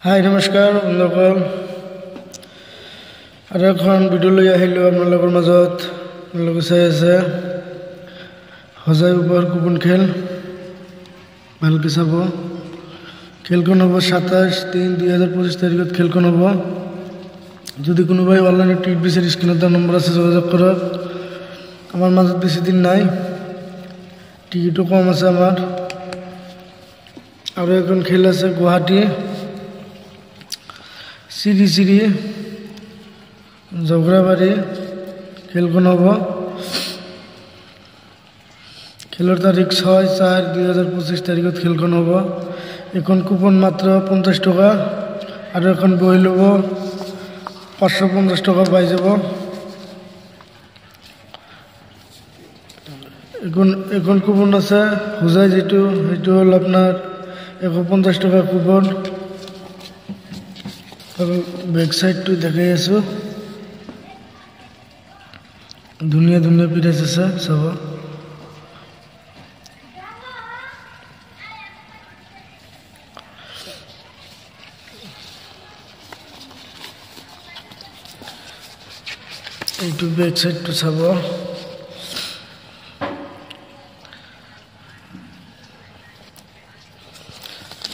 হাই নমস্কাৰ বন্ধুসকল আৰু এখন ভিডিঅ' লৈ আহিলোঁ আপোনালোকৰ মাজত। আপোনালোকে চাই আছে সজাই ওপৰ কুপন খেল, ভালকৈ চাব। খেলখন হ'ব 27/3/2025 তাৰিখত খেলখন হ'ব। যদি কোনোবাই অনলাইনত টিকেট বিচাৰি স্ক্ৰীণত নম্বৰ আছে যোগাযোগ কৰক। আমাৰ মাজত বেছি দিন নাই, টিকেটো কম আছে আমাৰ। আৰু এখন খেল আছে গুৱাহাটী শ্ৰী জগৰাবাৰী, খেলখন হ'ব। খেলৰ তাৰিখ 6/4/2025 তাৰিখত খেলখন হ'ব। এখন কুপন মাত্ৰ 50 টকা আৰু এখন বহি ল'ব 550 টকা পাই যাব। এখন কুপন আছে হোজাই, যিটো সেইটো হ'ল আপোনাৰ 150 টকা কুপন। আৰু বেক সাইডটো দেখাই আছোঁ, ধুনীয়া ধুনীয়া প্রাইস আছে চাব। এইটো বেক সাইডটো চাব।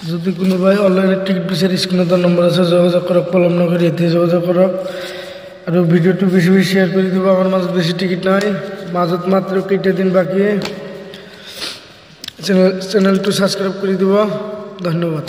যদি কোনোবাই অনলাইনে টিকেট বিচাৰি স্ক্ৰীণত নম্বৰ আছে যোগাযোগ কৰক, পলম নকৰি এতিয়া যোগাযোগ কৰক। আৰু ভিডিঅ'টো বেছি বেছি শ্বেয়াৰ কৰি দিব। আমাৰ মাজত বেছি টিকেট নাই, মাজত মাত্ৰ কেইটাদিন বাকী। চেনেলটো ছাবস্ক্ৰাইব কৰি দিব। ধন্যবাদ।